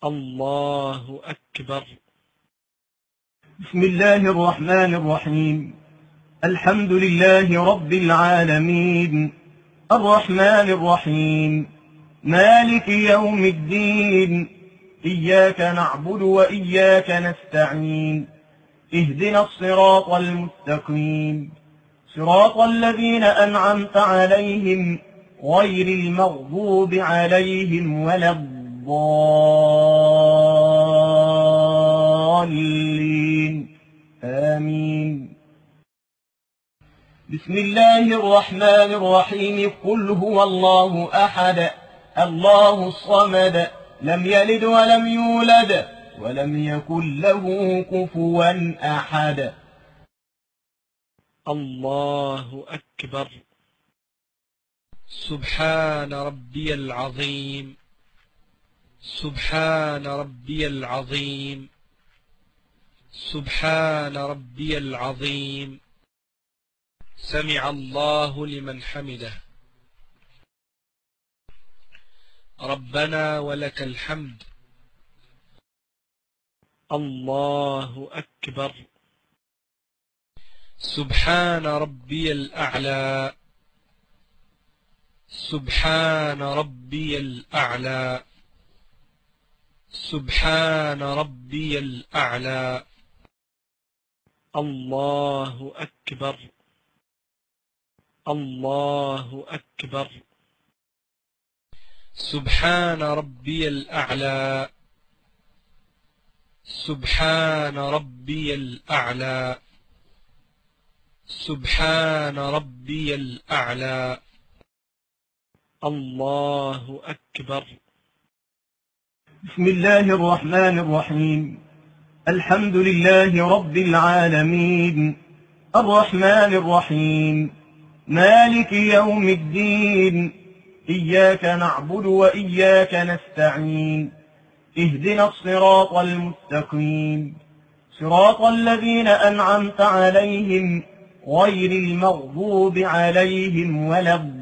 الله أكبر. بسم الله الرحمن الرحيم. الحمد لله رب العالمين، الرحمن الرحيم، مالك يوم الدين، إياك نعبد وإياك نستعين، اهدنا الصراط المستقيم، صراط الذين أنعمت عليهم غير المغضوب عليهم ولا الضالين، آمين. بسم الله الرحمن الرحيم. قل هو الله أحد الله الصمد لم يلد ولم يولد ولم يكن له كفوا أحد. الله أكبر. سبحان ربي العظيم، سبحان ربي العظيم، سبحان ربي العظيم. سمع الله لمن حمده. ربنا ولك الحمد. الله أكبر. سبحان ربي الأعلى، سبحان ربي الأعلى، سبحان ربي الأعلى. الله أكبر، الله أكبر. سبحان ربي الأعلى، سبحان ربي الأعلى، سبحان ربي الأعلى. الله أكبر. بسم الله الرحمن الرحيم. الحمد لله رب العالمين، الرحمن الرحيم، مالك يوم الدين، إياك نعبد وإياك نستعين، اهدنا الصراط المستقيم، صراط الذين أنعمت عليهم غير المغضوب عليهم ولا الضالين،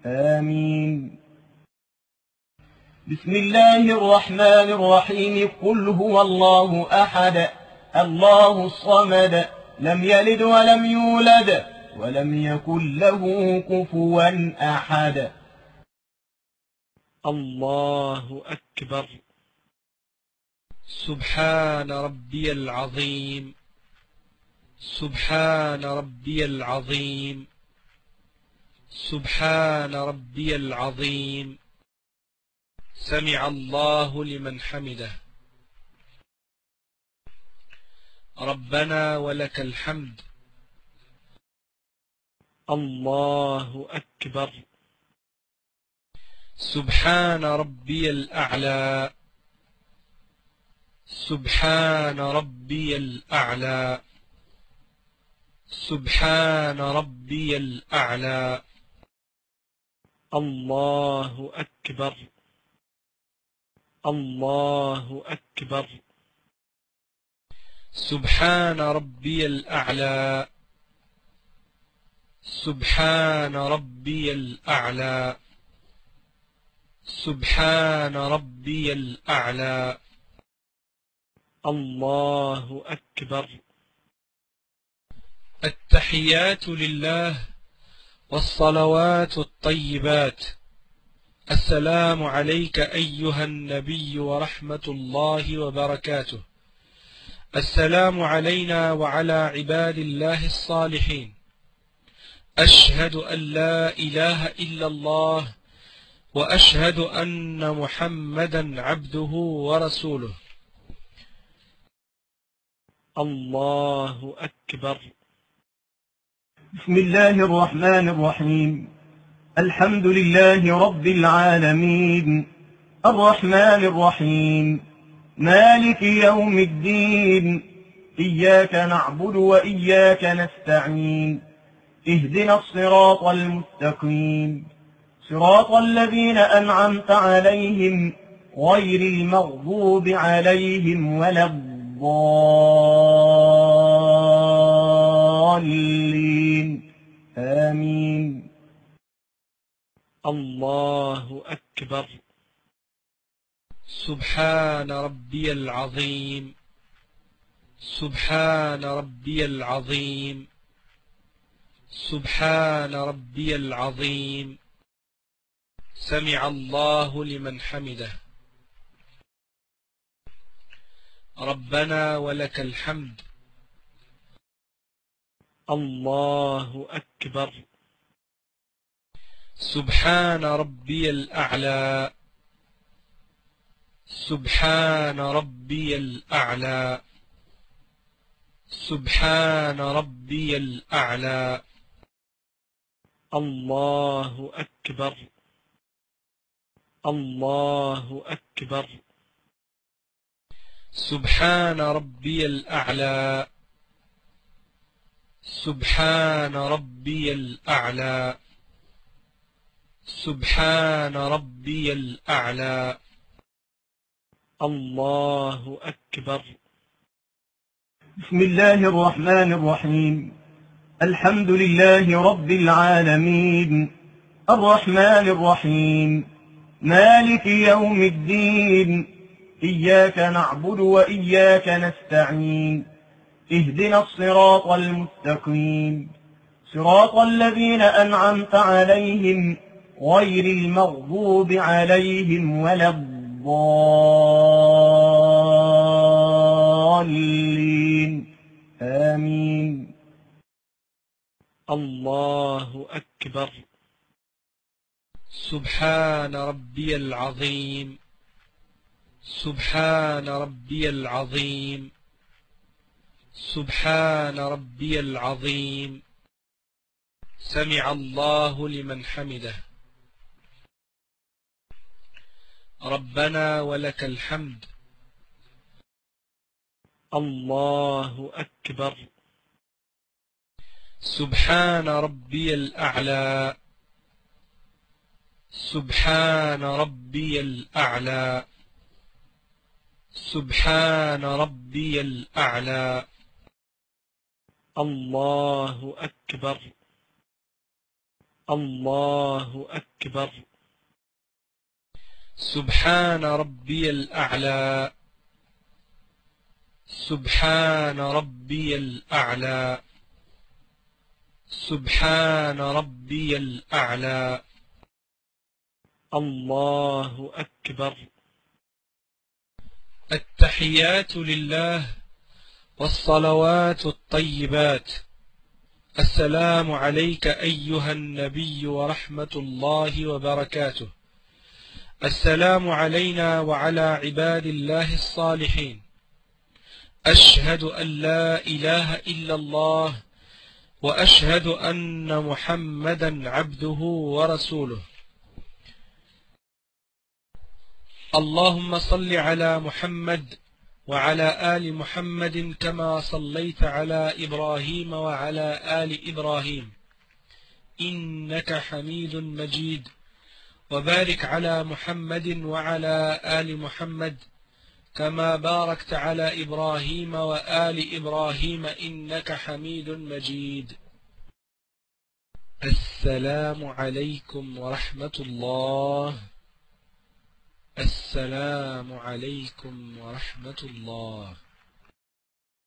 آمين. بسم الله الرحمن الرحيم. قل هو الله أحد الله الصمد لم يلد ولم يولد ولم يكن له كفوا أحد. الله أكبر. سبحان ربي العظيم، سبحان ربي العظيم، سبحان ربي العظيم. سمع الله لمن حمده. ربنا ولك الحمد. الله أكبر. سبحان ربي الأعلى، سبحان ربي الأعلى، سبحان ربي الأعلى. الله أكبر، الله أكبر. سبحان ربي الأعلى، سبحان ربي الأعلى، سبحان ربي الأعلى. الله أكبر. التحيات لله والصلوات الطيبات. السلام عليك أيها النبي ورحمة الله وبركاته. السلام علينا وعلى عباد الله الصالحين. أشهد أن لا إله إلا الله وأشهد أن محمدا عبده ورسوله. الله أكبر. بسم الله الرحمن الرحيم. الحمد لله رب العالمين، الرحمن الرحيم، مالك يوم الدين، إياك نعبد وإياك نستعين، اهدنا الصراط المستقيم، صراط الذين أنعمت عليهم غير المغضوب عليهم ولا الضالين، آمين. الله أكبر. سبحان ربي العظيم. سبحان ربي العظيم. سبحان ربي العظيم. سمع الله لمن حمده. ربنا ولك الحمد. الله أكبر. سبحان ربي الأعلى. سبحان ربي الأعلى. سبحان ربي الأعلى. الله أكبر. الله أكبر. سبحان ربي الأعلى. سبحان ربي الأعلى. سبحان ربي الأعلى. الله أكبر. بسم الله الرحمن الرحيم. الحمد لله رب العالمين، الرحمن الرحيم، مالك يوم الدين، إياك نعبد وإياك نستعين، اهدنا الصراط المستقيم، صراط الذين أنعمت عليهم غير المغضوب عليهم ولا الضالين، آمين. الله أكبر. سبحان ربي العظيم. سبحان ربي العظيم. سبحان ربي العظيم. سمع الله لمن حمده. ربنا ولك الحمد. الله أكبر. سبحان ربي الأعلى. سبحان ربي الأعلى. سبحان ربي الأعلى. الله أكبر. الله أكبر. سبحان ربي الأعلى. سبحان ربي الأعلى. سبحان ربي الأعلى. الله أكبر. التحيات لله والصلوات الطيبات. السلام عليك أيها النبي ورحمة الله وبركاته. السلام علينا وعلى عباد الله الصالحين. أشهد أن لا إله إلا الله وأشهد أن محمدا عبده ورسوله. اللهم صل على محمد وعلى آل محمد كما صليت على إبراهيم وعلى آل إبراهيم إنك حميد مجيد، وبارك على محمد وعلى آل محمد كما باركت على إبراهيم وآل إبراهيم إنك حميد مجيد. السلام عليكم ورحمة الله. السلام عليكم ورحمة الله.